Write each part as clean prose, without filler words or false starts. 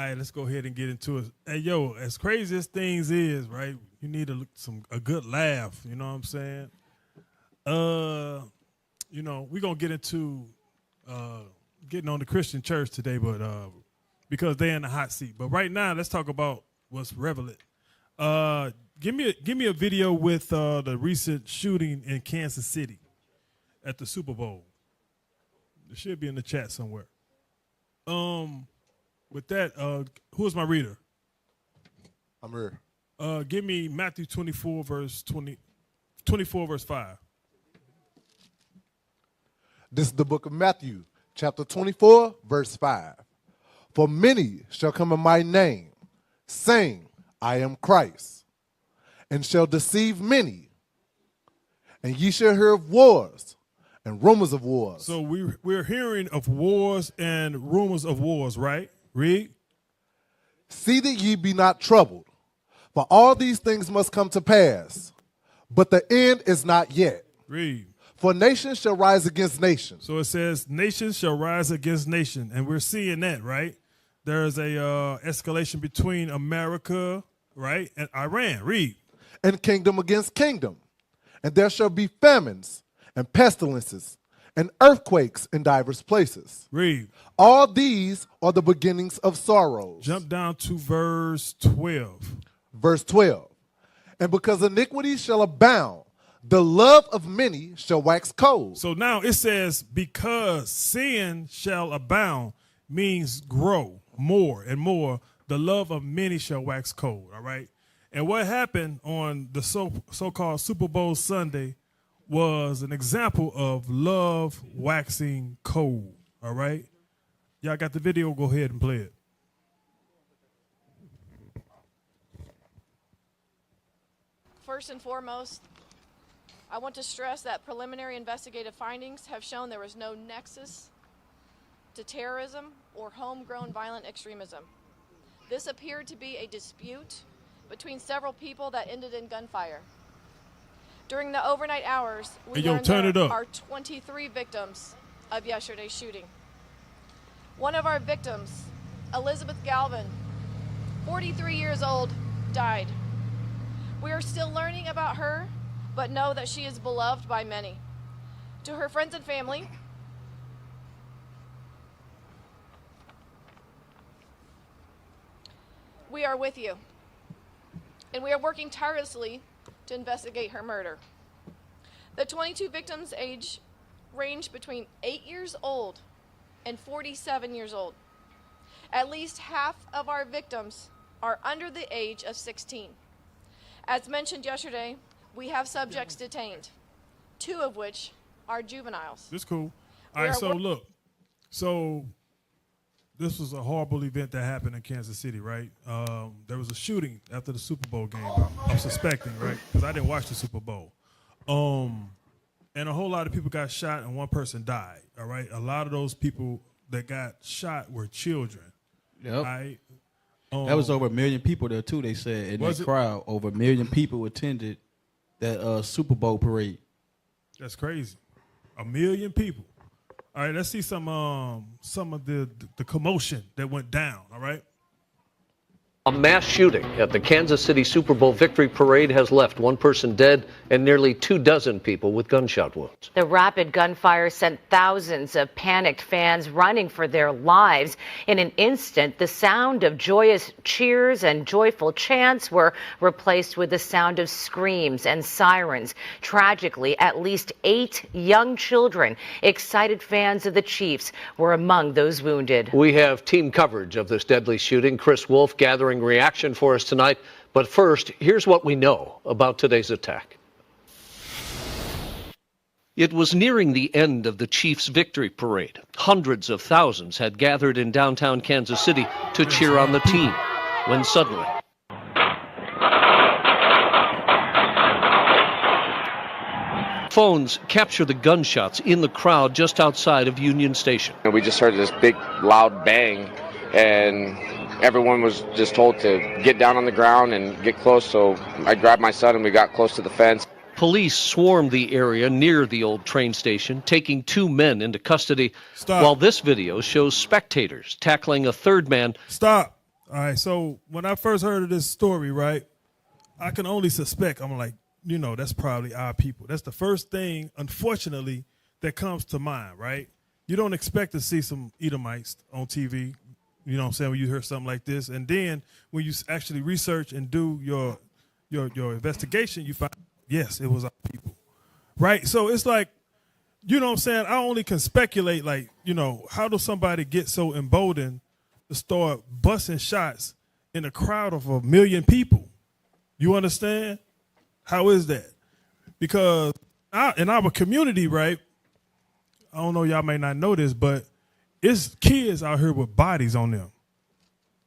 right, let's go ahead and get into it. Hey, yo, as crazy as things is, right? You need a good laugh. You know what I'm saying? You know, we're gonna get into getting on the Christian church today, but because they're in the hot seat. But right now, let's talk about what's relevant. Give me a video with the recent shooting in Kansas City at the Super Bowl. It should be in the chat somewhere. With that, who is my reader? I'm here. Give me Matthew 24 verse 5. This is the book of Matthew, chapter 24, verse 5. For many shall come in my name, saying, I am Christ, and shall deceive many. And ye shall hear of wars and rumors of wars. So we're hearing of wars and rumors of wars, right? Read. See that ye be not troubled, for all these things must come to pass, but the end is not yet. Read. For nation shall rise against nation. So it says, nation shall rise against nation. And we're seeing that, right? There's a escalation between America, right, and Iran. Read. And kingdom against kingdom. And there shall be famines and pestilences and earthquakes in divers places. Read. All these are the beginnings of sorrows. Jump down to verse 12. Verse 12. And because iniquity shall abound, the love of many shall wax cold. So now it says, because sin shall abound means grow more and more. The love of many shall wax cold, all right? And what happened on the so-called Super Bowl Sunday was an example of love waxing cold, all right? Y'all got the video? Go ahead and play it. First and foremost, I want to stress that preliminary investigative findings have shown there was no nexus to terrorism or homegrown violent extremism. This appeared to be a dispute between several people that ended in gunfire. During the overnight hours, we learned there are 23 victims of yesterday's shooting. One of our victims, Elizabeth Galvin, 43 years old, died. We are still learning about her, but know that she is beloved by many. To her friends and family, we are with you, and we are working tirelessly to investigate her murder. The 22 victims' age range between 8 years old and 47 years old. At least half of our victims are under the age of 16. As mentioned yesterday, we have subjects detained, 2 of which are juveniles. That's cool. All right, so look. So this was a horrible event that happened in Kansas City, right? There was a shooting after the Super Bowl game, I'm suspecting, right? Because I didn't watch the Super Bowl. And a whole lot of people got shot and one person died, all right? A lot of those people that got shot were children. Yep. Right? That was over 1 million people there, too, they said. In that crowd, over 1 million people attended that Super Bowl parade. That's crazy. 1 million people. All right, let's see some of the commotion that went down, all right? A mass shooting at the Kansas City Super Bowl victory parade has left 1 person dead and nearly 24 people with gunshot wounds. The rapid gunfire sent thousands of panicked fans running for their lives. In an instant, the sound of joyous cheers and joyful chants were replaced with the sound of screams and sirens. Tragically, at least 8 young children, excited fans of the Chiefs, were among those wounded. We have team coverage of this deadly shooting. Chris Wolf gathering reaction for us tonight. But first, here's what we know about today's attack. It was nearing the end of the Chiefs' victory parade. Hundreds of thousands had gathered in downtown Kansas City to cheer on the team, when suddenly phones capture the gunshots in the crowd just outside of Union Station. We just heard this big, loud bang, and everyone was just told to get down on the ground and get close, so I grabbed my son and we got close to the fence. Police swarmed the area near the old train station, taking 2 men into custody, while this video shows spectators tackling a third man. Stop. All right, so when I first heard of this story, right, I can only suspect, I'm like, that's probably our people. That's the first thing, unfortunately, that comes to mind, right? You don't expect to see some Edomites on TV, you know what I'm saying, when you hear something like this. And then when you actually research and do your investigation, you find, yes, it was our people, right? So it's like, you know what I'm saying, I only can speculate, like, how does somebody get so emboldened to start busting shots in a crowd of 1 million people? You understand? How is that? Because in our community, right, I don't know, y'all may not know this, but it's kids out here with bodies on them.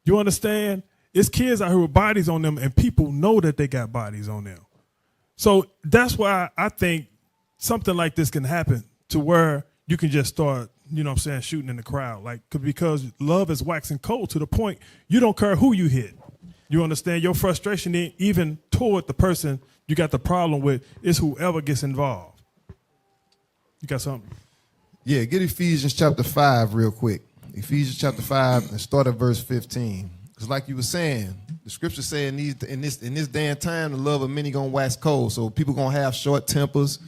You understand? It's kids out here with bodies on them, and people know that they got bodies on them. So that's why I think something like this can happen, to where you can just start, shooting in the crowd. Like, because love is waxing cold to the point you don't care who you hit. You understand? Your frustration ain't even toward the person you got the problem with. It's whoever gets involved. You got something? Yeah, get Ephesians chapter 5 real quick. Ephesians chapter 5 and start at verse 15. Because like you were saying, the scripture saying in this day and time, the love of many gonna wax cold. So people gonna have short tempers,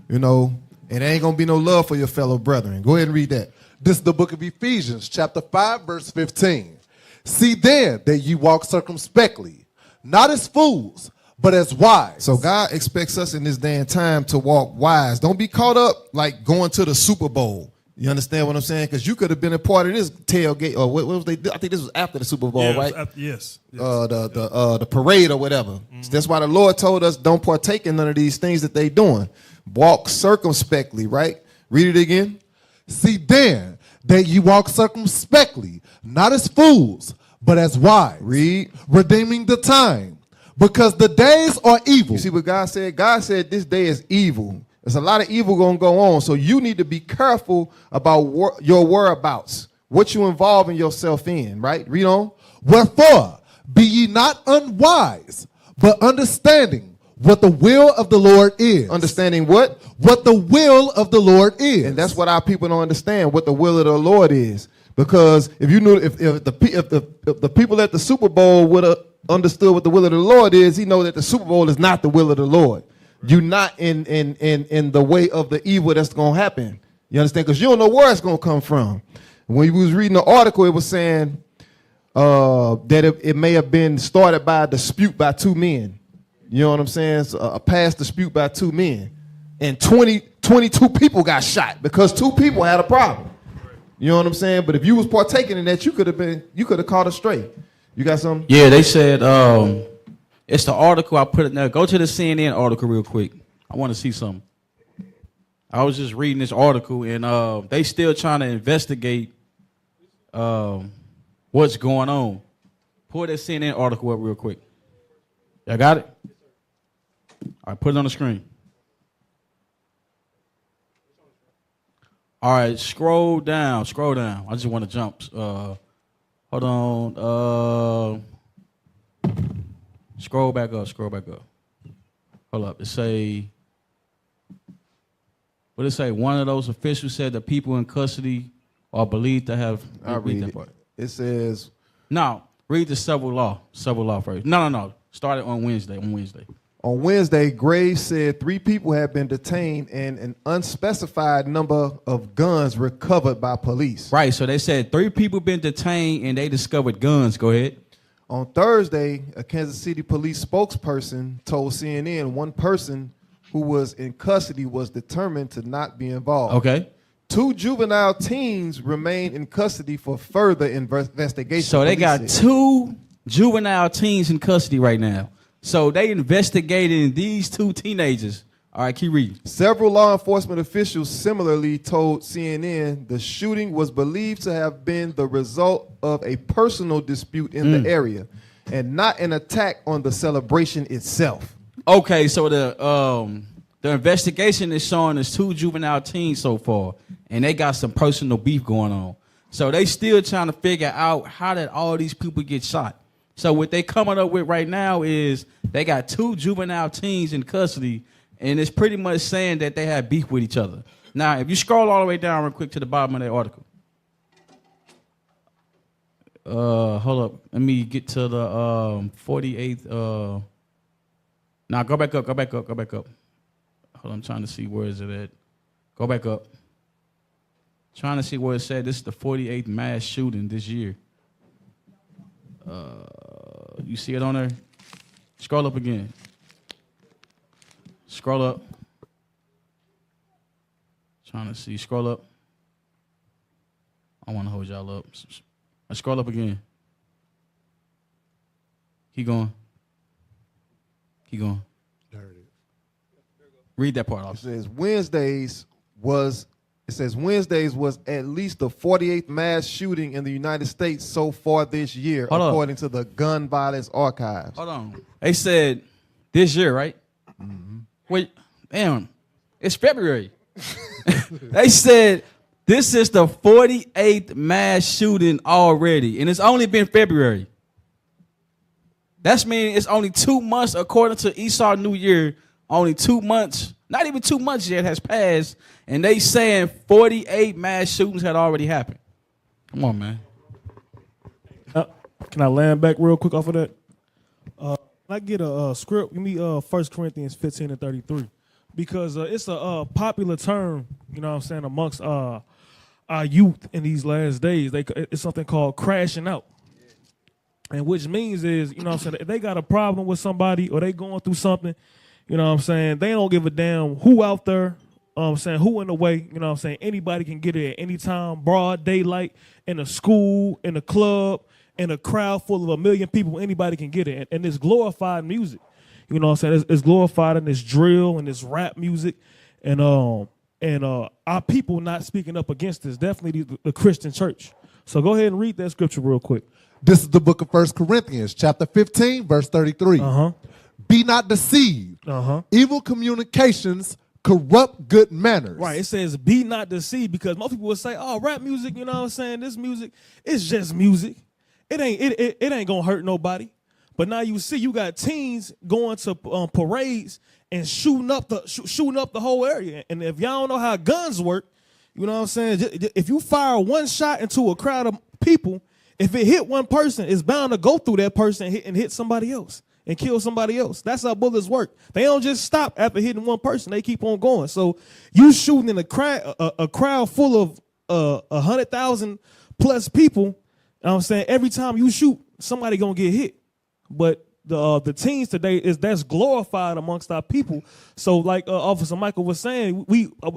and there ain't gonna be no love for your fellow brethren. Go ahead and read that. This is the book of Ephesians, chapter 5, verse 15. See then that ye walk circumspectly, not as fools, but as wise. So God expects us in this day and time to walk wise. Don't be caught up like going to the Super Bowl. You understand what I'm saying? Because you could have been a part of this tailgate, or what was they? I think this was after the Super Bowl, right? Yes. The parade or whatever. Mm-hmm. So that's why the Lord told us don't partake in none of these things that they doing. Walk circumspectly, right? Read it again. See then that ye walk circumspectly, not as fools, but as wise. Read. Redeeming the time, because the days are evil. You see what God said? God said this day is evil. There's a lot of evil going to go on, so you need to be careful about your whereabouts, what you involving yourself in, right? Read on. Wherefore, be ye not unwise, but understanding what the will of the Lord is. Understanding what? What the will of the Lord is. And that's what our people don't understand, what the will of the Lord is. Because if you knew, if the people at the Super Bowl would have understood what the will of the Lord is, he know that the Super Bowl is not the will of the Lord. You're not in the way of the evil that's going to happen. You understand? Because you don't know where it's going to come from. When you was reading the article, it was saying that it may have been started by a dispute by two men. You know what I'm saying? So a past dispute by two men. And 22 people got shot because two people had a problem. You know what I'm saying? But if you was partaking in that, you could have caught a stray. You got something? Yeah, they said it's the article I put it there. Go to the CNN article real quick. I want to see something. I was just reading this article, and they still trying to investigate what's going on. Pull that CNN article up real quick. Y'all got it? All right, put it on the screen. All right, scroll down. I just want to jump. Hold on. Scroll back up. Hold up. What did it say? One of those officials said the people in custody are believed to have. I'll read it. It says. No, read the civil law first. No. Started on Wednesday. On Wednesday, Graves said 3 people have been detained and an unspecified number of guns recovered by police. Right, so they said 3 people been detained and they discovered guns. Go ahead. On Thursday, a Kansas City police spokesperson told CNN one person who was in custody was determined to not be involved. Okay. 2 juvenile teens remain in custody for further investigation. So they got 2 juvenile teens in custody right now. So they investigating these 2 teenagers. All right, keep reading. Several law enforcement officials similarly told CNN the shooting was believed to have been the result of a personal dispute in the area and not an attack on the celebration itself. Okay, so the investigation is showing us 2 juvenile teens so far, and they got some personal beef going on. So they still trying to figure out how did all these people get shot. So what they coming up with right now is they got 2 juvenile teens in custody, and it's pretty much saying that they have beef with each other. Now, if you scroll all the way down real quick to the bottom of that article, Hold up. Let me get to the 48th. Now go back up. Hold on, I'm trying to see where is it at. Go back up. Trying to see where it said this is the 48th mass shooting this year. You see it on there? Scroll up again. Scroll up. Trying to see. Scroll up. I want to hold y'all up. Scroll up again. Keep going. There it is. Read that part off. It says Wednesdays was at least the 48th mass shooting in the United States so far this year, according to the Gun Violence Archives. Hold on. They said this year, right? Mm-hmm. Wait, damn. It's February. They said this is the 48th mass shooting already, and it's only been February. That's meaning it's only 2 months, according to Esau New Year. Only 2 months, not even 2 months yet has passed, and they saying 48 mass shootings had already happened. Come on, man. Can I land back real quick off of that? Can I get a script? Give me 1 Corinthians 15 and 33. Because it's a popular term, you know what I'm saying, amongst our youth in these last days. It's something called crashing out. And which means is, you know what I'm saying, if they got a problem with somebody or they going through something, you know what I'm saying, they don't give a damn who out there, who in the way, you know what I'm saying, anybody can get it at any time, broad daylight, in a school, in a club, in a crowd full of 1 million people, anybody can get it. And it's glorified music. You know what I'm saying? It's glorified in this drill and this rap music. And our people not speaking up against this, definitely the Christian church. So go ahead and read that scripture real quick. This is the book of 1 Corinthians, chapter 15, verse 33. Be not deceived. Evil communications corrupt good manners. Right. It says be not deceived, because most people would say, oh, rap music, you know what I'm saying? This music, it's just music. It ain't gonna hurt nobody. But now you see, you got teens going to parades and shooting up the whole area. And if y'all don't know how guns work, you know what I'm saying? If you fire one shot into a crowd of people, if it hit one person, it's bound to go through that person and hit somebody else and kill somebody else. That's how bullets work. They don't just stop after hitting one person. They keep on going. So you shooting in a crowd full of 100,000 plus people, you know what I'm saying? Every time you shoot, somebody gonna get hit. But the teens today, that's glorified amongst our people. So like Officer Michael was saying,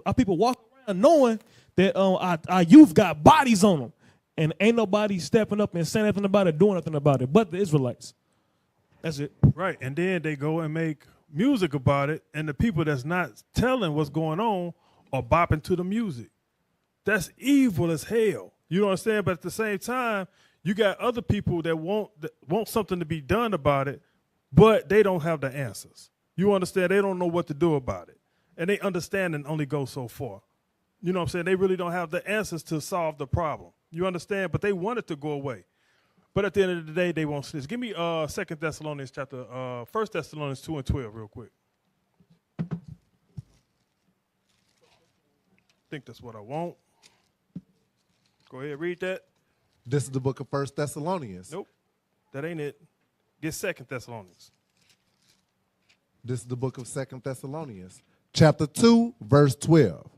our people walk around knowing that our youth got bodies on them, and ain't nobody stepping up and saying nothing about it, doing nothing about it, but the Israelites. That's it. Right, and then they go and make music about it, and the people that's not telling what's going on are bopping to the music. That's evil as hell. You know what I'm saying? But at the same time, you got other people that want something to be done about it, but they don't have the answers. You understand? They don't know what to do about it. And they understand and only go so far. You know what I'm saying? They really don't have the answers to solve the problem. You understand? But they want it to go away. But at the end of the day, they won't snitch. Give me 2 Thessalonians chapter, 1 Thessalonians 2 and 12 real quick. I think that's what I want. Go ahead, read that. This is the book of 1 Thessalonians. Nope, that ain't it. Get 2 Thessalonians. This is the book of 2 Thessalonians, chapter 2, verse 12.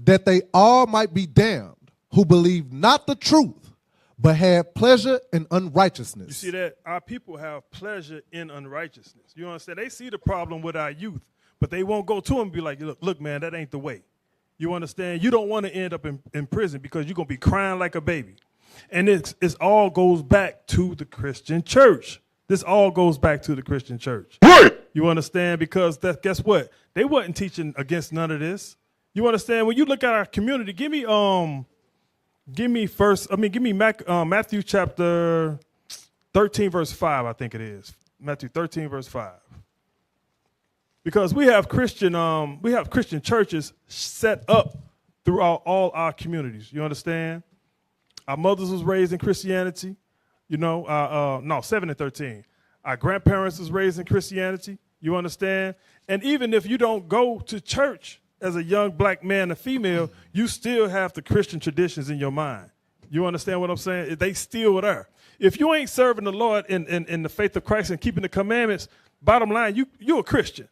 That they all might be damned who believe not the truth, but have pleasure in unrighteousness. You see that? Our people have pleasure in unrighteousness. You understand? They see the problem with our youth, but they won't go to them and be like, look, man, that ain't the way. You understand? You don't want to end up in prison because you're going to be crying like a baby. And it all goes back to the Christian church. This all goes back to the Christian church. You understand? Because guess what? They wasn't teaching against none of this. You understand? When you look at our community, give me Matthew chapter 13, verse 5, I think it is. Matthew 13, verse 5. Because we have Christian churches set up throughout all our communities. You understand? Our mothers was raised in Christianity. 7 and 13. Our grandparents was raised in Christianity. You understand? And even if you don't go to church as a young black man or female, you still have the Christian traditions in your mind. You understand what I'm saying? They still there. If you ain't serving the Lord in the faith of Christ and keeping the commandments, bottom line, you're a Christian.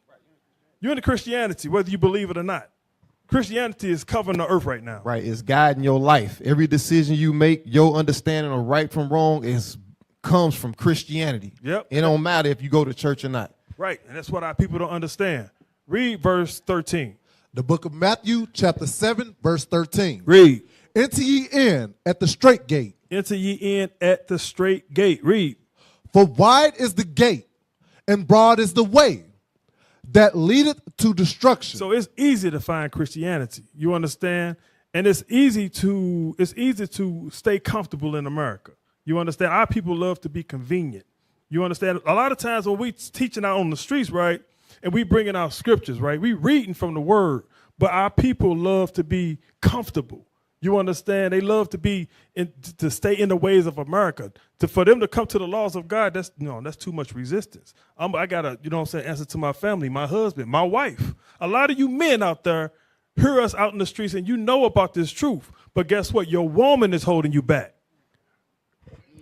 You're into Christianity, whether you believe it or not. Christianity is covering the earth right now. Right, it's guiding your life. Every decision you make, your understanding of right from wrong comes from Christianity. Yep. It don't matter if you go to church or not. Right, and that's what our people don't understand. Read verse 13. The book of Matthew, chapter 7, verse 13. Read. Enter ye in at the straight gate. Enter ye in at the straight gate. Read. For wide is the gate, and broad is the way that leadeth to destruction. So it's easy to find Christianity. You understand? And it's easy to stay comfortable in America. You understand? Our people love to be convenient. You understand? A lot of times when we teaching out on the streets, right, and we bringing out scriptures, right, we reading from the word, but our people love to be comfortable. You understand? They love to stay in the ways of America. For them to come to the laws of God, that's too much resistance. I gotta, answer to my family, my husband, my wife. A lot of you men out there hear us out in the streets and you know about this truth. But guess what? Your woman is holding you back.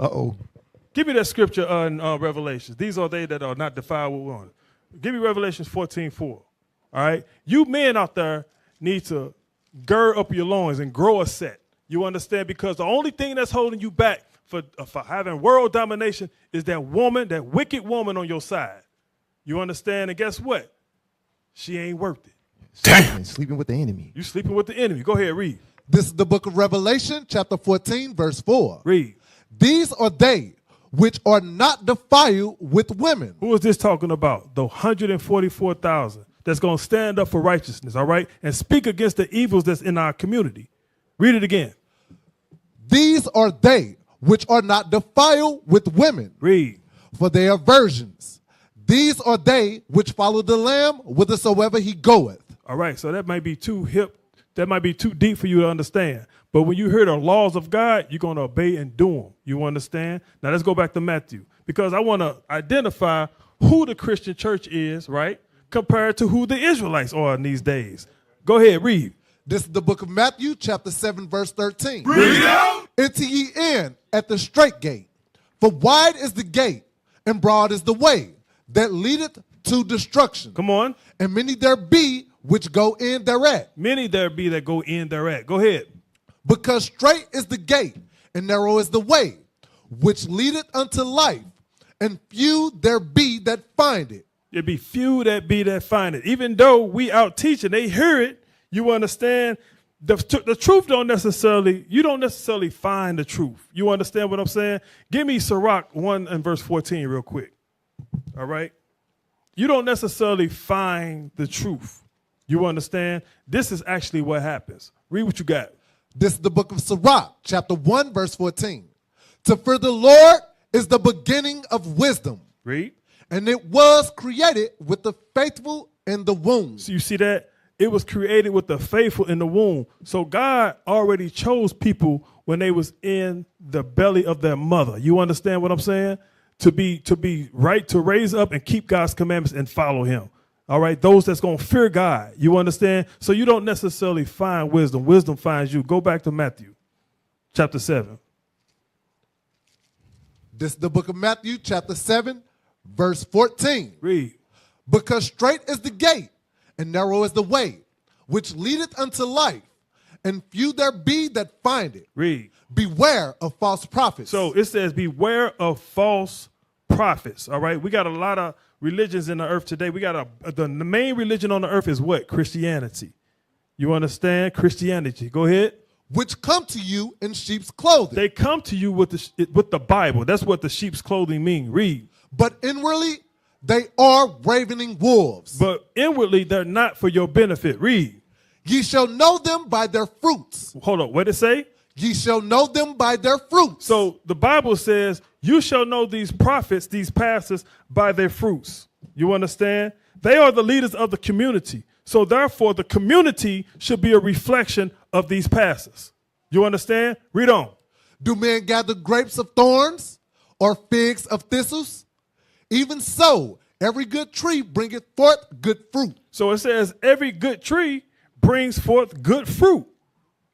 Uh-oh. Give me that scripture in Revelations. These are they that are not defiled with women. Give me Revelations 14:4. All right? You men out there need to gird up your loins and grow a set. You understand? Because the only thing that's holding you back for having world domination is that woman, that wicked woman on your side. You understand? And guess what? She ain't worth it. Damn. Sleeping with the enemy. You sleeping with the enemy. Go ahead, read. This is the book of Revelation, chapter 14, verse 4. Read. These are they which are not defiled with women. Who is this talking about? The 144,000 that's going to stand up for righteousness, all right, and speak against the evils that's in our community. Read it again. These are they which are not defiled with women. Read. For they are virgins. These are they which follow the Lamb whithersoever he goeth. All right, so that might be too hip. That might be too deep for you to understand. But when you hear the laws of God, you're going to obey and do them. You understand? Now let's go back to Matthew, because I want to identify who the Christian church is, right, compared to who the Israelites are in these days. Go ahead, read. This is the book of Matthew, chapter 7, verse 13. Read out. Enter ye in at the straight gate, for wide is the gate, and broad is the way that leadeth to destruction. Come on. And many there be which go in thereat. Many there be that go in thereat. Go ahead. Because straight is the gate, and narrow is the way, which leadeth unto life, and few there be that find it. There be few that be that find it. Even though we out teaching, they hear it. You understand? The truth you don't necessarily find the truth. You understand what I'm saying? Give me Sirach 1 and verse 14 real quick. All right? You don't necessarily find the truth. You understand? This is actually what happens. Read what you got. This is the book of Sirach, chapter 1, verse 14. To fear the Lord is the beginning of wisdom. Read. And it was created with the faithful in the womb. So you see that? It was created with the faithful in the womb. So God already chose people when they was in the belly of their mother. You understand what I'm saying? To be right, to raise up and keep God's commandments and follow him. All right, those that's going to fear God. You understand? So you don't necessarily find wisdom. Wisdom finds you. Go back to Matthew chapter 7. This is the book of Matthew, chapter 7, verse 14. Read. Because straight is the gate, and narrow is the way, which leadeth unto life, and few there be that find it. Read. Beware of false prophets. So it says, beware of false prophets. All right, we got a lot of religions in the earth today. We got the main religion on the earth is what? Christianity. You understand? Christianity. Go ahead. Which come to you in sheep's clothing. They come to you with the Bible. That's what the sheep's clothing mean. Read. But inwardly they are ravening wolves. But inwardly they're not for your benefit. Read. Ye shall know them by their fruits. Hold on. What did it say? Ye shall know them by their fruits. So the Bible says you shall know these prophets, these pastors, by their fruits. You understand? They are the leaders of the community. So therefore, the community should be a reflection of these pastors. You understand? Read on. Do men gather grapes of thorns or figs of thistles? Even so, every good tree bringeth forth good fruit. So it says every good tree brings forth good fruit.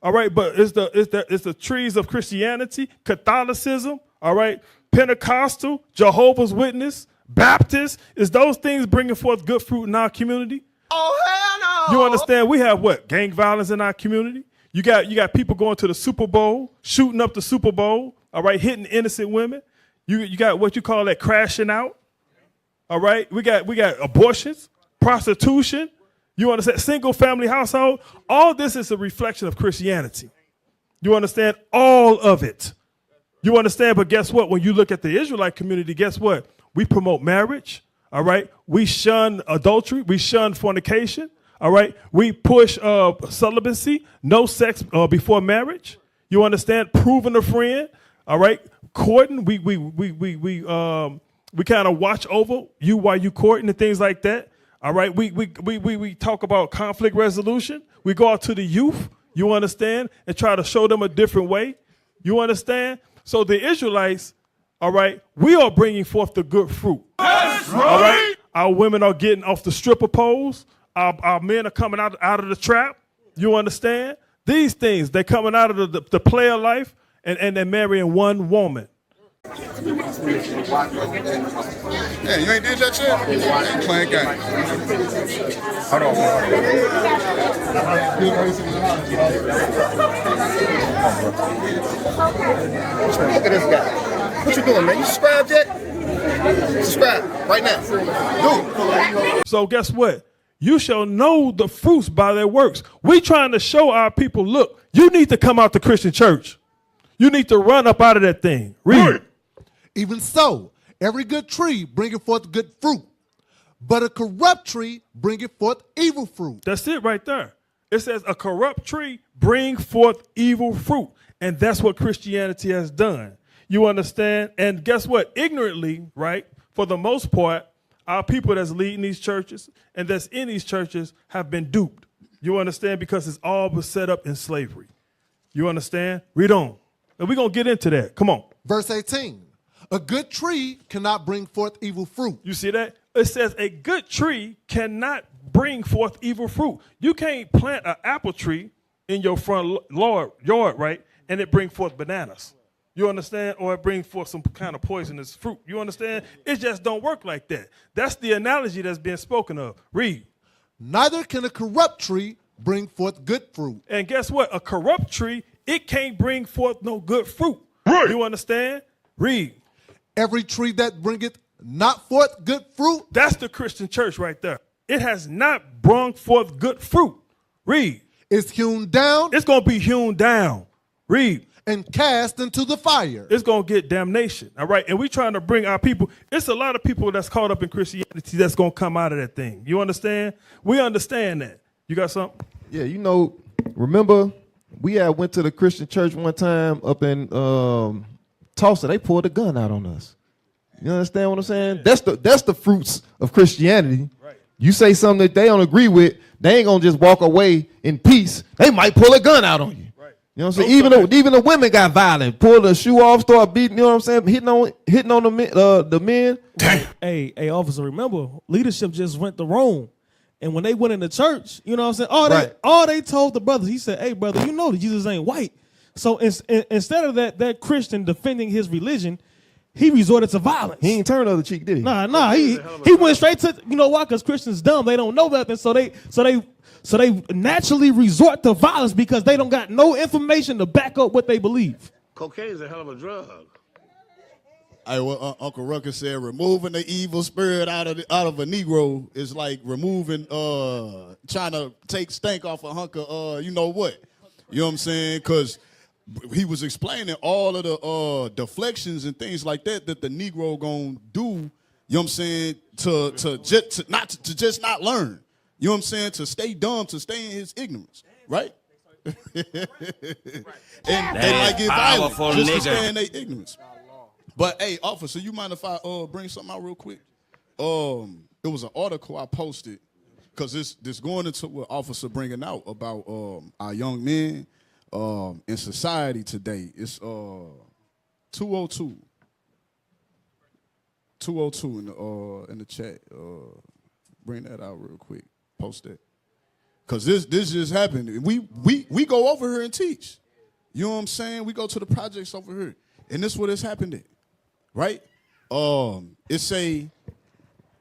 All right, but it's the trees of Christianity, Catholicism, all right, Pentecostal, Jehovah's Witness, Baptist. Is those things bringing forth good fruit in our community? Oh, hell no. You understand? We have what? Gang violence in our community. You got people going to the Super Bowl, shooting up the Super Bowl, all right, hitting innocent women. You got what you call that crashing out. All right? We got abortions, prostitution. You understand? Single family household. All this is a reflection of Christianity. You understand? All of it. You understand? But guess what? When you look at the Israelite community, guess what? We promote marriage. All right? We shun adultery. We shun fornication. All right? We push celibacy, no sex before marriage. You understand? Proving a friend. All right? Courting. We kind of watch over you while you courting and things like that. All right, we talk about conflict resolution. We go out to the youth, you understand, and try to show them a different way. You understand? So the Israelites, all right, we are bringing forth the good fruit. That's right. All right, our women are getting off the stripper poles. Our men are coming out of the trap. You understand? These things, they're coming out of the player life, and they're marrying one woman. Hey, you ain't did that shit? I ain't playing games. Hold on. Look at this guy. What you doing, man? You subscribed yet? Subscribe right now. Do it. So guess what? You shall know the fruits by their works. We trying to show our people, look, you need to come out to Christian church. You need to run up out of that thing. Read it. Even so, every good tree bringeth forth good fruit, but a corrupt tree bringeth forth evil fruit. That's it right there. It says a corrupt tree bring forth evil fruit. And that's what Christianity has done. You understand? And guess what? Ignorantly, right, for the most part, our people that's leading these churches and that's in these churches have been duped. You understand? Because it's all been set up in slavery. You understand? Read on. And we're going to get into that. Come on. Verse 18. A good tree cannot bring forth evil fruit. You see that? It says a good tree cannot bring forth evil fruit. You can't plant an apple tree in your front yard, right, and it bring forth bananas. You understand? Or it bring forth some kind of poisonous fruit. You understand? It just don't work like that. That's the analogy that's being spoken of. Read. Neither can a corrupt tree bring forth good fruit. And guess what? A corrupt tree, it can't bring forth no good fruit. Right. You understand? Read. Every tree that bringeth not forth good fruit. That's the Christian church right there. It has not brought forth good fruit. Read. It's hewn down. It's going to be hewn down. Read. And cast into the fire. It's going to get damnation. All right. And we're trying to bring our people. It's a lot of people that's caught up in Christianity that's going to come out of that thing. You understand? We understand that. You got something? Yeah, you know, remember we went to the Christian church one time up in Tulsa. They pulled a gun out on us. You understand what I'm saying? Yeah. That's the fruits of Christianity. Right. You say something that they don't agree with, they ain't gonna just walk away in peace. They might pull a gun out on you. Right. You know what I'm saying? Even the women got violent. Pulled a shoe off, start beating. You know what I'm saying? Hitting on the men. Hey, officer, remember leadership just went to Rome. And when they went into church, you know what I'm saying? All they told the brothers, he said, hey, brother, you know that Jesus ain't white. So instead of that Christian defending his religion, he resorted to violence. He ain't turned the other cheek, did he? Nah. He went straight to, you know why? Because Christians dumb. They don't know nothing. So they naturally resort to violence because they don't got no information to back up what they believe. Cocaine is a hell of a drug. Hey, what Uncle Ruckus said, removing the evil spirit out of a Negro is like removing, trying to take stank off a hunk of, you know what? You know what I'm saying? Because he was explaining all of the deflections and things like that the Negro gonna do, you know what I'm saying, to just not learn. You know what I'm saying? To stay dumb, to stay in his ignorance, right? And they might get violent just to stay in their ignorance. But hey, officer, you mind if I bring something out real quick? It was an article I posted because this going into what officer bringing out about our young men in society today. It's 202 in the chat. Bring that out real quick. Post that. Because this just happened. We go over here and teach. You know what I'm saying? We go to the projects over here. And this is what has happened at, right? It's a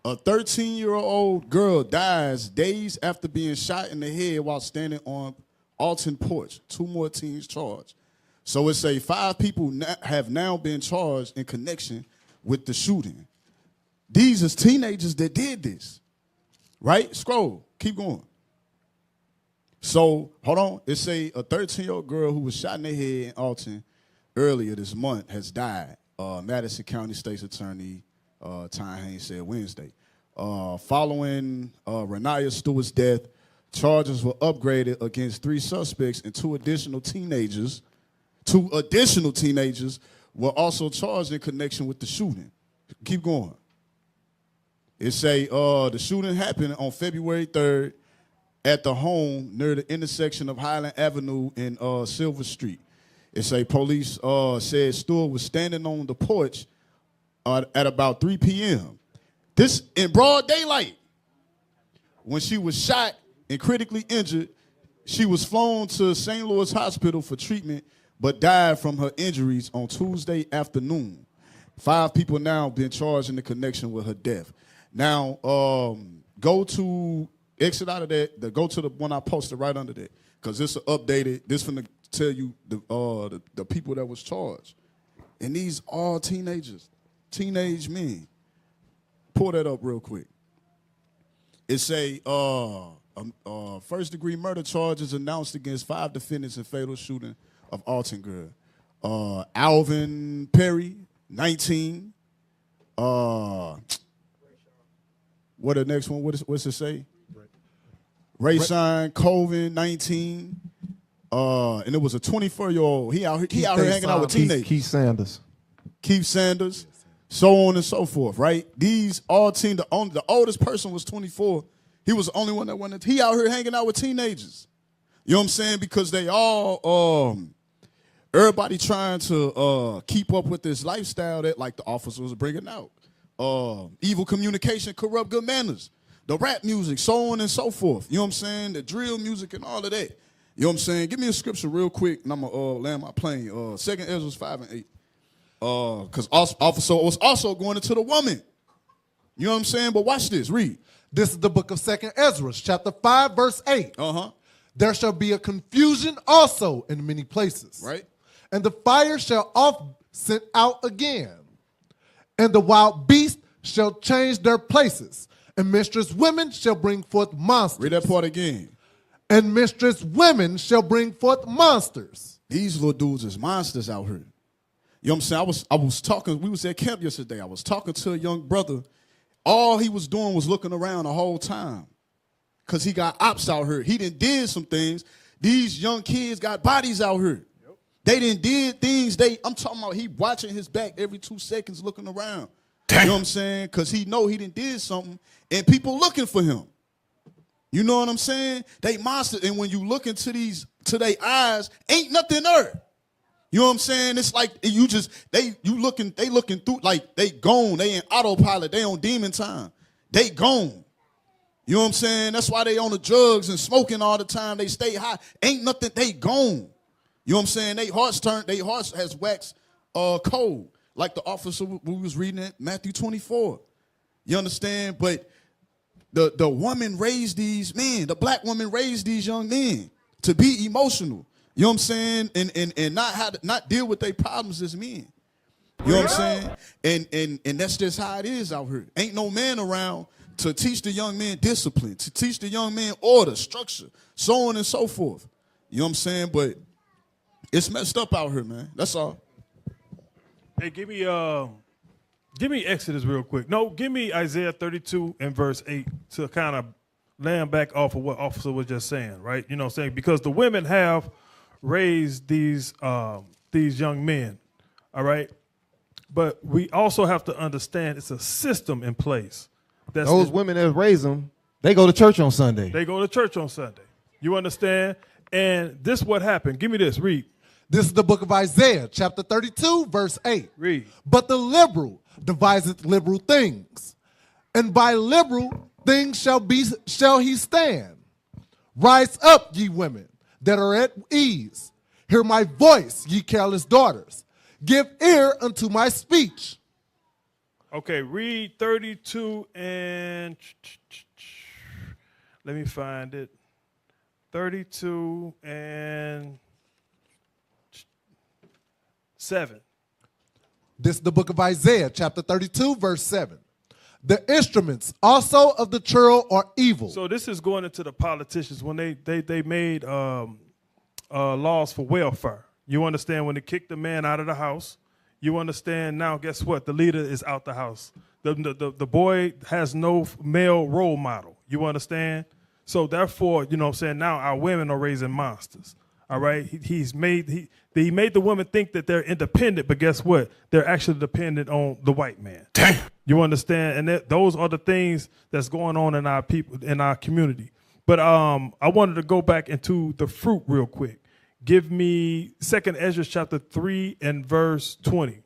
13-year-old girl dies days after being shot in the head while standing on Alton porch. 2 more teens charged. So it's 5 people have now been charged in connection with the shooting. These is teenagers that did this, right? Scroll, keep going. So, hold on. It's a 13-year-old girl who was shot in the head in Alton earlier this month has died. Madison County State's Attorney Ty Haynes said Wednesday. Following Renaya Stewart's death, charges were upgraded against 3 suspects and 2 additional teenagers. 2 additional teenagers were also charged in connection with the shooting. Keep going. It say the shooting happened on February 3rd at the home near the intersection of Highland Avenue and Silver Street. It say police said Stewart was standing on the porch at about 3 p.m. This in broad daylight. When she was shot and critically injured, she was flown to St. Louis Hospital for treatment, but died from her injuries on Tuesday afternoon. 5 people now been charged in the connection with her death. Now, go to exit out of that. Go to the one I posted right under that, because this is updated. This finna tell you the people that was charged, and these all teenagers, teenage men. Pull that up real quick. It say first-degree murder charges announced against 5 defendants in fatal shooting of Alton girl. Alvin Perry, 19. What the next one? What's it say? Rayshawn Colvin, 19. And it was a 24-year-old. He out here hanging out with teenagers. Keith Sanders, so on and so forth, right? These all the oldest person was 24. He was the only one that went. He out here hanging out with teenagers. You know what I'm saying? Because they all, everybody trying to keep up with this lifestyle that, like the officer was bringing out. Evil communication, corrupt good manners. The rap music, so on and so forth. You know what I'm saying? The drill music and all of that. You know what I'm saying? Give me a scripture real quick, and I'm going to land my plane. 2 Ezra 5 and 8. Because officer was also going into the woman. You know what I'm saying? But watch this. Read. This is the book of 2 Ezra, chapter 5, verse 8. There shall be a confusion also in many places. Right. And the fire shall oft sent out again. And the wild beasts shall change their places. And mistress women shall bring forth monsters. Read that part again. And mistress women shall bring forth monsters. These little dudes is monsters out here. You know what I'm saying? I was talking, we was at camp yesterday. I was talking to a young brother. All he was doing was looking around the whole time. Because he got ops out here. He done did some things. These young kids got bodies out here. Yep. They done did things. I'm talking about he watching his back every 2 seconds looking around. Damn. You know what I'm saying? Because he know he done did something and people looking for him. You know what I'm saying? They monsters. And when you look into their eyes, ain't nothing there. You know what I'm saying? It's like they looking through, like they gone. They in autopilot. They on demon time. They gone. You know what I'm saying? That's why they on the drugs and smoking all the time. They stay high. Ain't nothing. They gone. You know what I'm saying? They hearts has waxed cold. Like the officer we was reading at Matthew 24. You understand? But the woman raised these men. The black woman raised these young men to be emotional. You know what I'm saying? And not deal with their problems as men. You know what I'm saying? And that's just how it is out here. Ain't no man around to teach the young men discipline, to teach the young men order, structure, so on and so forth. You know what I'm saying? But it's messed up out here, man. That's all. Hey, give me Exodus real quick. No, give me Isaiah 32 and verse 8 to kind of land back off of what officer was just saying, right? You know what I'm saying? Because the women have raised these young men, all right? But we also have to understand it's a system in place. Those women that raise them, they go to church on Sunday. They go to church on Sunday. You understand? And this what happened. Give me this. Read. This is the book of Isaiah, chapter 32, verse 8. Read. But the liberal deviseth liberal things, and by liberal things shall he stand. Rise up, ye women that are at ease. Hear my voice, ye careless daughters. Give ear unto my speech. Okay, read 32 and let me find it. 32 and 7. This is the book of Isaiah, chapter 32, verse 7. The instruments also of the churl are evil. So this is going into the politicians when they made laws for welfare. You understand, when they kicked the man out of the house, you understand now, guess what? The leader is out the house. The boy has no male role model. You understand? So therefore, you know what I'm saying, now our women are raising monsters. All right? He made the women think that they're independent, but guess what? They're actually dependent on the white man. Damn. You understand? And those are the things that's going on in our people, in our community. But I wanted to go back into the fruit real quick. Give me 2 Ezra chapter 3 and verse 20.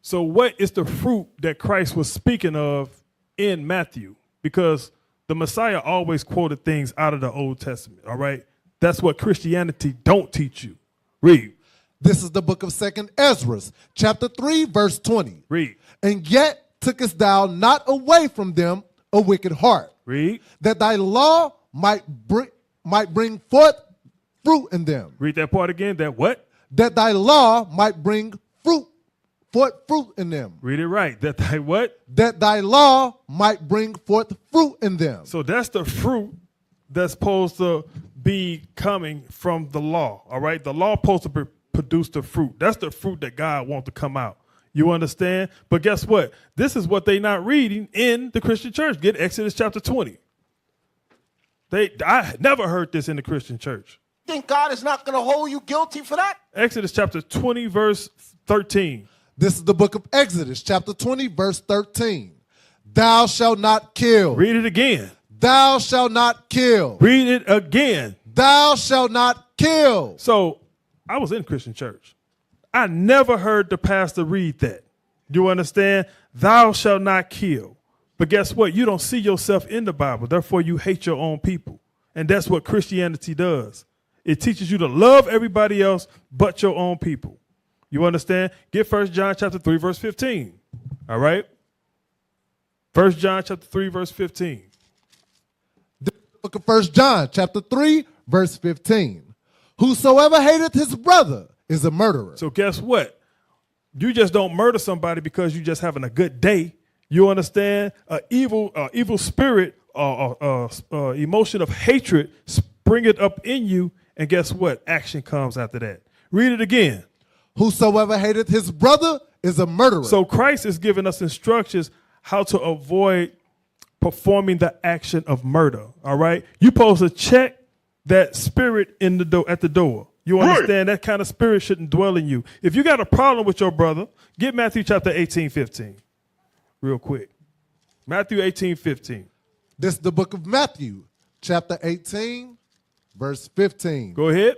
So what is the fruit that Christ was speaking of in Matthew? Because the Messiah always quoted things out of the Old Testament, all right? That's what Christianity don't teach you. Read. This is the book of 2 Ezra, chapter 3, verse 20. Read. And yet tookest thou not away from them a wicked heart. Read. That thy law might bring forth fruit in them. Read that part again. That what? That thy law might bring forth fruit in them. Read it right. That thy what? That thy law might bring forth fruit in them. So that's the fruit that's supposed to be coming from the law, all right? The law supposed to produce the fruit. That's the fruit that God wants to come out. You understand? But guess what? This is what they not reading in the Christian church. Get Exodus chapter 20. I never heard this in the Christian church. Think God is not going to hold you guilty for that? Exodus chapter 20, verse 13. This is the book of Exodus, chapter 20, verse 13. Thou shalt not kill. Read it again. Thou shalt not kill. Read it again. Thou shalt not kill. So I was in Christian church. I never heard the pastor read that. You understand? Thou shalt not kill. But guess what? You don't see yourself in the Bible. Therefore, you hate your own people. And that's what Christianity does. It teaches you to love everybody else but your own people. You understand? Get 1 John chapter 3, verse 15. All right? 1 John chapter 3, verse 15. The book of 1 John chapter 3, verse 15. Whosoever hateth his brother is a murderer. So guess what? You just don't murder somebody because you just having a good day. You understand? Evil spirit, emotion of hatred, spring it up in you, and guess what? Action comes after that. Read it again. Whosoever hateth his brother is a murderer. So Christ is giving us instructions how to avoid performing the action of murder. All right? You're supposed to check that spirit in the door at the door. You understand? That kind of spirit shouldn't dwell in you. If you got a problem with your brother, get Matthew chapter 18, 15. Real quick. Matthew 18, 15. This is the book of Matthew, chapter 18, verse 15. Go ahead.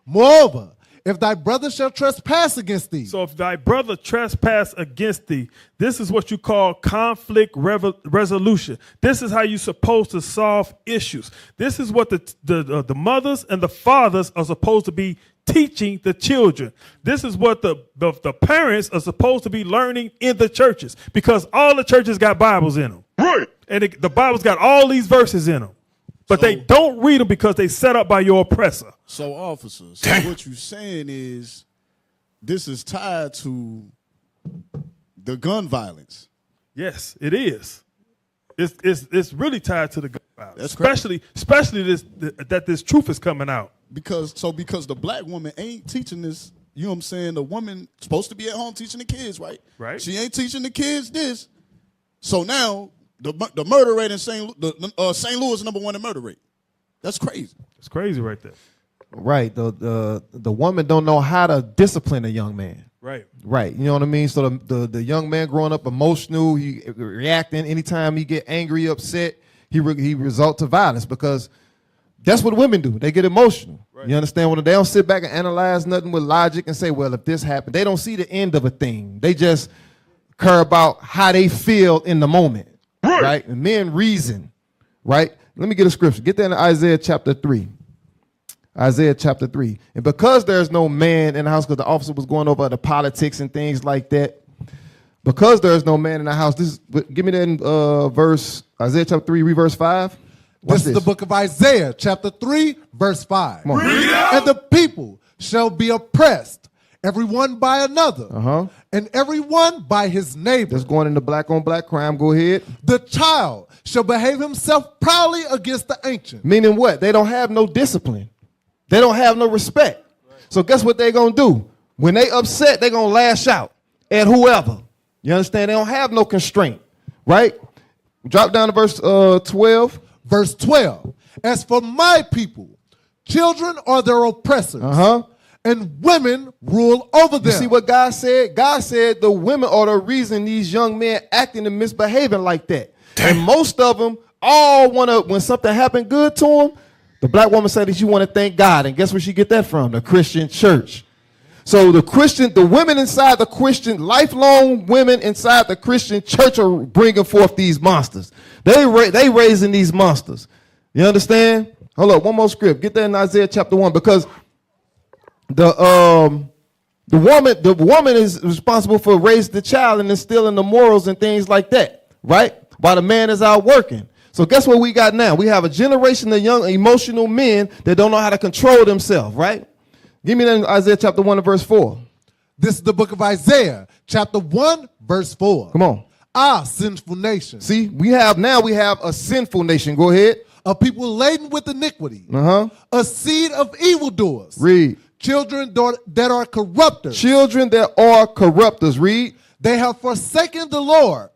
Moreover, if thy brother shall trespass against thee. So if thy brother trespass against thee, this is what you call conflict resolution. This is how you're supposed to solve issues. This is what the mothers and the fathers are supposed to be teaching the children. This is what the parents are supposed to be learning in the churches, because all the churches got Bibles in them. Right. And the Bible's got all these verses in them. But they don't read them because they set up by your oppressor. So, officers, what you're saying is this is tied to the gun violence. Yes, it is. It's really tied to the gun violence. That's especially that this truth is coming out. Because the black woman ain't teaching this. You know what I'm saying? The woman supposed to be at home teaching the kids, right? Right. She ain't teaching the kids this. So now the murder rate in St. Louis is number one in murder rate. That's crazy. It's crazy right there. Right. The woman don't know how to discipline a young man. Right. Right. You know what I mean? So the young man growing up emotional, he reacting anytime he get angry, upset, he result to violence, because that's what women do. They get emotional. Right. You understand? When they don't sit back and analyze nothing with logic and say, well, if this happened, they don't see the end of a thing. They just care about how they feel in the moment. Right? And men reason. Right? Let me get a scripture. Get that in Isaiah chapter 3. Isaiah chapter 3. And because there's no man in the house, because the officer was going over the politics and things like that, because there's no man in the house, give me that in verse, Isaiah chapter 3, read verse 5. This is the book of Isaiah, chapter 3, verse 5. And the people shall be oppressed, everyone by another, and everyone by his neighbor. That's going into black on black crime. Go ahead. The child shall behave himself proudly against the ancient. Meaning what? They don't have no discipline. They don't have no respect. So guess what they're going to do? When they upset, they're going to lash out at whoever. You understand? They don't have no constraint, right? Drop down to verse 12. Verse 12. As for my people, children are their oppressors, and women rule over them. You see what God said? God said the women are the reason these young men acting and misbehaving like that. Damn. And most of them all want to, when something happened good to them, the black woman said that you want to thank God. And guess where she get that from? The Christian church. So the women inside the Christian, lifelong women inside the Christian church are bringing forth these monsters. They raising these monsters. You understand? Hold up, one more script. Get that in Isaiah chapter 1, because the woman is responsible for raising the child and instilling the morals and things like that, right? While the man is out working. So guess what we got now? We have a generation of young emotional men that don't know how to control themselves, right? Give me that in Isaiah chapter 1 and verse 4. This is the book of Isaiah, chapter 1, verse 4. Come on. Ah, sinful nation. See, we have a sinful nation. Go ahead. A people laden with iniquity. A seed of evildoers. Read. Children that are corrupters. Children that are corrupters. Read. They have forsaken the Lord.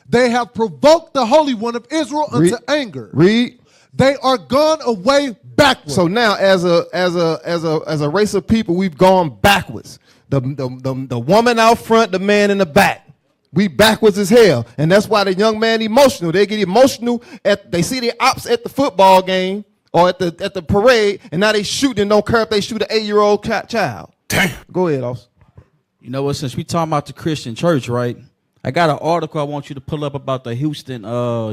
They have provoked the Holy One of Israel unto anger. Read. They are gone away backwards. So now, as a race of people, we've gone backwards. The woman out front, the man in the back. We backwards as hell, and that's why the young man emotional. They get emotional they see the ops at the football game or at the parade, and now they shoot and don't care if they shoot an 8-year-old child. Damn. Go ahead, Oz. You know what? Since we talking about the Christian church, right? I got an article I want you to pull up about the Houston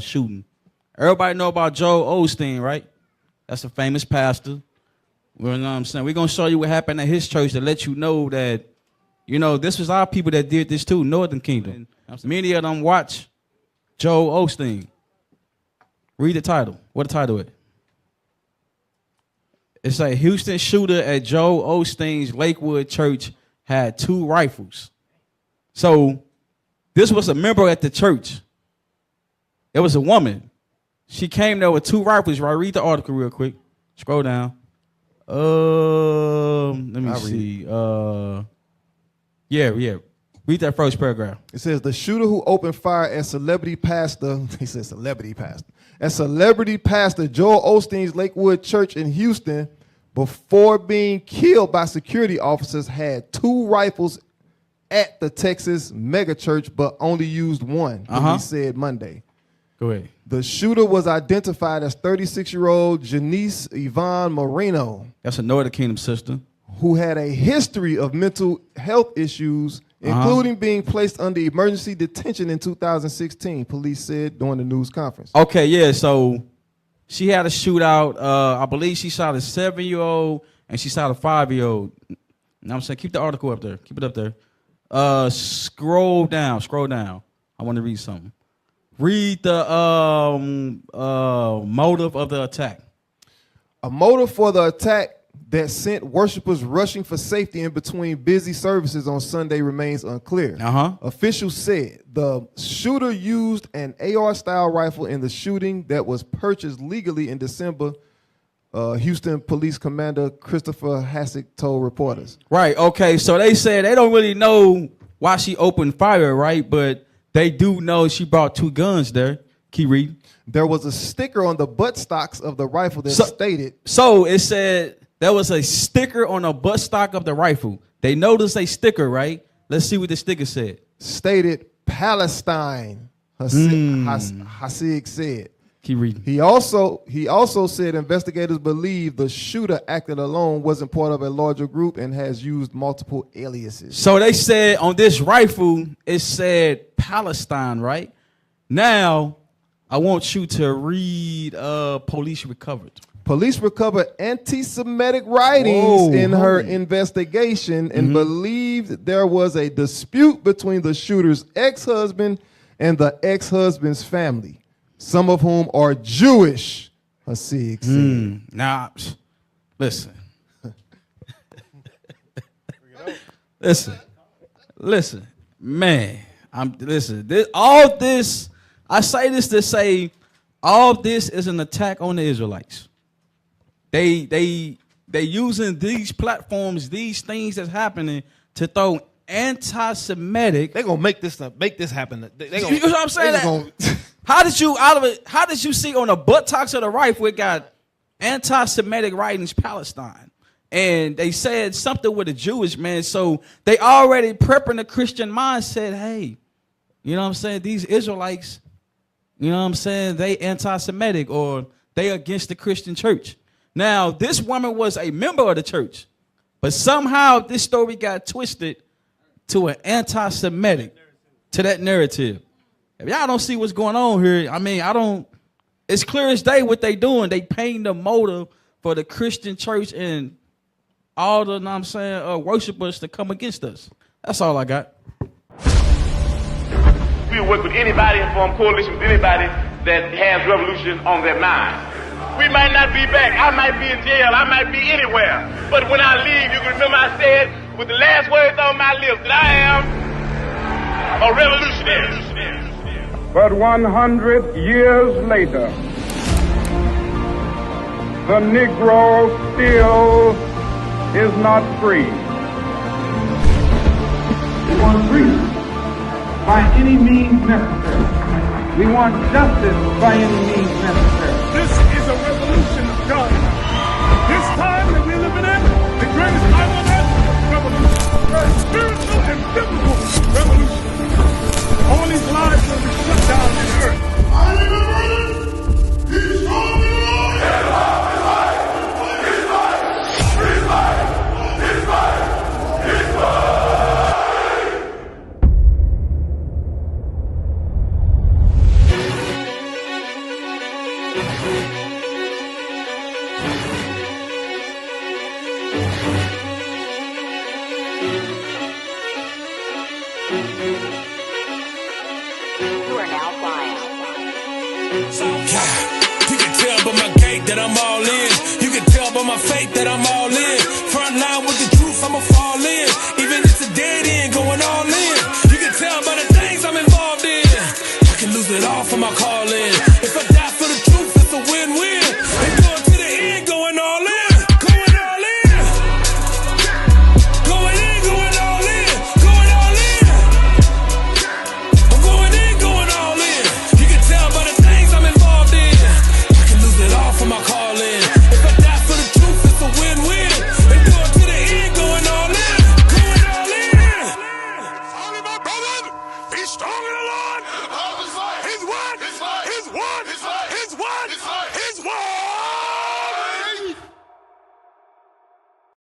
shooting. Everybody know about Joel Osteen, right? That's a famous pastor. You know what I'm saying? We're going to show you what happened at his church to let you know that, you know, this was our people that did this too, Northern Kingdom. Many of them watch Joel Osteen. Read the title. What the title is? It's a Houston shooter at Joel Osteen's Lakewood Church had 2 rifles. So this was a member at the church. It was a woman. She came there with 2 rifles. Right? Read the article real quick. Scroll down. Let me see. Yeah. Read that first paragraph. It says the shooter who opened fire at celebrity pastor. He says celebrity pastor. At celebrity pastor Joel Osteen's Lakewood Church in Houston, before being killed by security officers, had 2 rifles at the Texas mega church, but only used one. He said Monday. Go ahead. The shooter was identified as 36-year-old Janice Yvonne Moreno. That's a Northern Kingdom sister. Who had a history of mental health issues, including being placed under emergency detention in 2016, police said during the news conference. Okay, yeah, so she had a shootout. I believe she shot a 7-year-old and she shot a 5-year-old. I'm saying keep the article up there. Keep it up there. Scroll down. I want to read something. Read the motive of the attack. A motive for the attack that sent worshipers rushing for safety in between busy services on Sunday remains unclear. Officials said the shooter used an AR-style rifle in the shooting that was purchased legally in December. Houston Police Commander Christopher Hassick told reporters. Right, okay, so they said they don't really know why she opened fire, right? But they do know she brought 2 guns there. Keep reading. There was a sticker on the buttstocks of the rifle that stated. So it said there was a sticker on the buttstock of the rifle. They noticed a sticker, right? Let's see what the sticker said. Stated Palestine, Hassick said. Keep reading. He also said investigators believe the shooter acted alone, wasn't part of a larger group, and has used multiple aliases. So they said on this rifle, it said Palestine, right? Now, I want you to read Police Recovered. Police recovered anti-Semitic writings in her investigation and believed there was a dispute between the shooter's ex-husband and the ex-husband's family, some of whom are Jewish, Hasid said. Now, listen. Listen, man. All this, I say this to say, all this is an attack on the Israelites. They using these platforms, these things that's happening to throw anti-Semitic. They're gonna make this happen. You know what I'm saying? How did you see on the buttocks of the rifle it got anti-Semitic writings Palestine? And they said something with a Jewish man, so they already prepping the Christian mindset. Hey, you know what I'm saying? These Israelites, you know what I'm saying? They anti-Semitic or they against the Christian church. Now, this woman was a member of the church, but somehow this story got twisted to an anti-Semitic, to that narrative. If y'all don't see what's going on here, I mean, it's clear as day what they doing. They painting the motive for the Christian church and all the, worshipers to come against us. That's all I got. We'll work with anybody and form coalition with anybody that has revolution on their mind. We might not be back. I might be in jail. I might be anywhere. But when I leave, you can remember I said with the last words on my lips that I am a revolutionary. But 100 years later, the Negro still is not free. We want freedom by any means necessary. We want justice by any means necessary. This is a revolution of God. This time that we're living in, the greatest time on earth, revolution. Spiritual and biblical revolution. All these lives will be shut down in the earth. I remember he's strong in the Lord. His life, his life, his life, his life, his life, his life. You can tell by my gait that I'm all in. You can tell by my faith that I'm all in. Front line with the truth, I'ma fall in. Even if it's a dead end, going all in. You can tell by the things I'm involved in. I can lose it all for my calling. If I die for the truth, it's a win-win. And going to the end, going all in. Going all in. Going in, going all in. Going all in. I'm going in, going all in. You can tell by the things I'm involved in. I can lose it all for my calling. If I die for the truth, it's a win-win. And going to the end, going all in. Going all in. Sorry, my brother. Be strong in the Lord. His what? His what? His what?